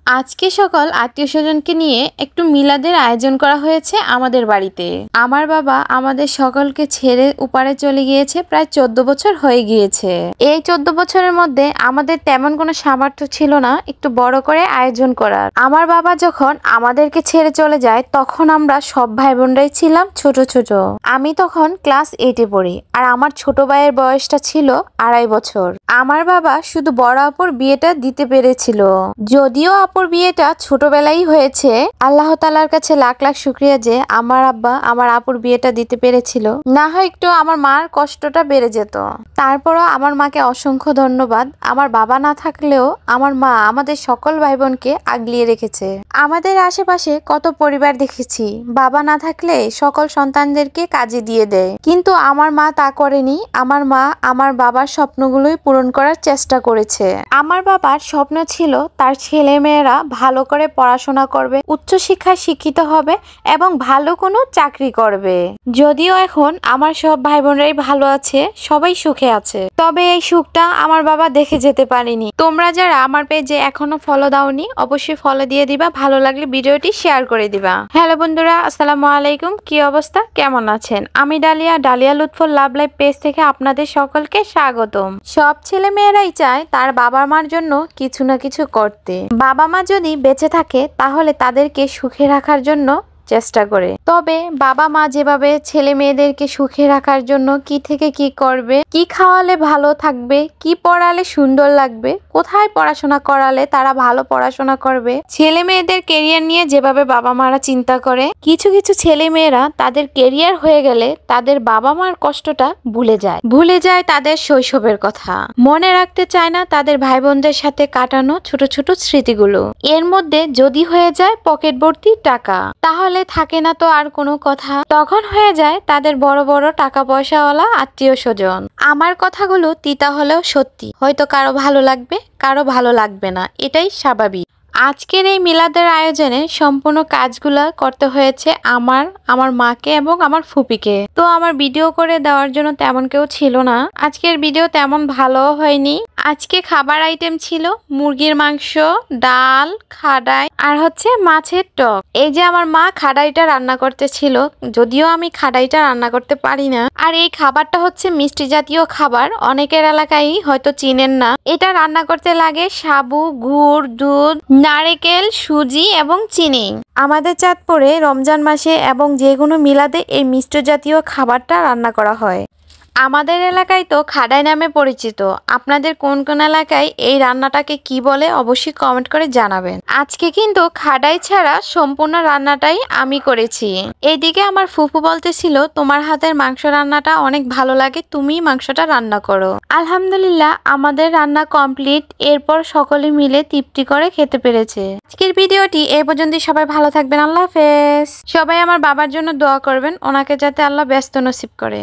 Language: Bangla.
আজকে সকল আত্মীয়স্বজনকে নিয়ে একটু মিলাদের আয়োজন করা হয়েছে আমাদের বাড়িতে। আমার বাবা আমাদের সকলকে ছেড়ে উপারে চলে গিয়েছে, প্রায় 14 বছর হয়ে গিয়েছে। এই 14 বছরের মধ্যে আমাদের তেমন কোনো সামর্থ্য ছিল না একটু বড় করে আয়োজন করার। আমার বাবা যখন আমাদেরকে ছেড়ে চলে যায় তখন আমরা সব ভাই বোনরাই ছিলাম ছোট ছোট। আমি তখন ক্লাস 8-এ পড়ি, আর আমার ছোট ভাইয়ের বয়সটা ছিল 2.5 বছর। আমার বাবা শুধু বড় আপুর বিয়েটা দিতে পেরেছিল, যদিও আপুর বিয়েটা ছোটবেলায় হয়েছে। আল্লাহ তাআলার কাছে লাখ লাখ শুকরিয়া যে আমার আব্বা আমার আপুর বিয়েটা দিতে পেরেছিল, না হয় একটু আমার মার কষ্টটা বেড়ে যেত। তারপরও আমার মাকে অসংখ্য ধন্যবাদ। আমার বাবা না থাকলেও আমার মা আমাদের সকল ভাই বোনকে আগলিয়ে রেখেছে। আমাদের আশেপাশে কত পরিবার দেখেছি বাবা না থাকলে সকল সন্তানদেরকে কাজে দিয়ে দেয়, কিন্তু আমার মা তা করেনি। আমার মা আমার বাবার স্বপ্নগুলোই পূরণ করার চেষ্টা করেছে। আমার বাবার স্বপ্ন ছিল তার ছেলে মেয়েরা ভালো করে পড়াশোনা করবে, উচ্চশিক্ষায় শিক্ষিত হবে এবং ভালো কোনো চাকরি করবে। যদিও এখন আমার সব ভাই বোনরাই ভালো আছে, সবাই সুখে আছে, তবে এই সুখটা আমার বাবা দেখে যেতে পারেনি। তোমরা যারা আমার পেজে এখনো ফলো দাওনি অবশ্যই ফলো দিয়ে দিবা, ভালো লাগলে ভিডিওটি শেয়ার করে দিবা। হ্যালো বন্ধুরা, আসসালামু আলাইকুম। কি অবস্থা, কেমন আছেন? আমি Dalia Lutfor love life page থেকে আপনাদের সকলকে স্বাগতম। সব ছেলে মেয়েরাই চায় তার বাবা মার জন্য কিছু না কিছু করতে। বাবা মা যদি বেঁচে থাকে তাহলে তাদেরকে সুখে রাখার জন্য চেষ্টা করে। তবে বাবা মা যেভাবে ছেলে মেয়েদেরকে সুখে রাখার জন্য কি থেকে কি করবে, কি খাওয়ালে ভালো থাকবে, কি পড়ালে সুন্দর লাগবে, কোথায় পড়াশোনা করালে তারা ভালো পড়াশোনা করবে, ছেলে মেয়েদের কেরিয়ার নিয়ে যেভাবে বাবা মারা চিন্তা করে, কিছু কিছু ছেলে মেয়েরা তাদের কেরিয়ার হয়ে গেলে তাদের বাবা মার কষ্টটা ভুলে যায় তাদের শৈশবের কথা, মনে রাখতে চায় না তাদের ভাই বোনদের সাথে কাটানো ছোট ছোট স্মৃতিগুলো। এর মধ্যে যদি হয়ে যায় পকেট ভর্তি টাকা, তাহলে থাকে না তো আর কোনো কথা, তখন হয়ে যায় তাদের বড় বড় টাকা পয়সাওয়ালা আত্মীয় স্বজন। আমার কথাগুলো তিতা হলেও সত্যি, হয়তো কারো ভালো লাগবে কারো ভালো লাগবে না, এটাই স্বাভাবিক। আজকের এই মিলাদের আয়োজনে সম্পূর্ণ কাজগুলা করতে হয়েছে আমার মাকে এবং আমার ফুপিকে। তো আমার ভিডিও করে দেওয়ার জন্য তেমন কেউ ছিল না। আজকের ভিডিও তেমন ভালো হয়নি। আজকে খাবার আইটেম ছিল মুরগির মাংস, ডাল, খাডাই আর হচ্ছে মাছের টক। এই যে আমার মা খাডাইটা রান্না করতেছিল, যদিও আমি খাডাইটা রান্না করতে পারি না। আর এই খাবারটা হচ্ছে মিষ্টি জাতীয় খাবার, অনেকের এলাকায় হয়তো চিনেন না। এটা রান্না করতে লাগে সাবু, গুড়, দুধ, নারকেল, সুজি এবং চিনি। আমাদের চাঁদপুরে রমজান মাসে এবং যে কোনো মিলাদে এই মিষ্টি জাতীয় খাবারটা রান্না করা হয়। আমাদের এলাকায় তো খাডাই নামে পরিচিত। আপনাদের কোন কোন এলাকায় এই রান্নাটাকে কি বলে অবশ্যই কমেন্ট করে জানাবেন। আজকে কিন্তু খাডাই ছাড়া সম্পূর্ণ রান্নাটাই আমি করেছি। এইদিকে আমার ফুফু বলতেছিল তোমার হাতের মাংস রান্নাটা অনেক ভালো লাগে, তুমি মাংসটা রান্না করো। আলহামদুলিল্লাহ আমাদের রান্না কমপ্লিট। এরপর সকলে মিলে তৃপ্তি করে খেতে পেরেছে। আজকের ভিডিওটি এই পর্যন্তই। সবাই ভালো থাকবেন, আল্লাহ হাফেজ। সবাই আমার বাবার জন্য দোয়া করবেন, ওনাকে যাতে আল্লাহ ব্যস্ত নসিব করে।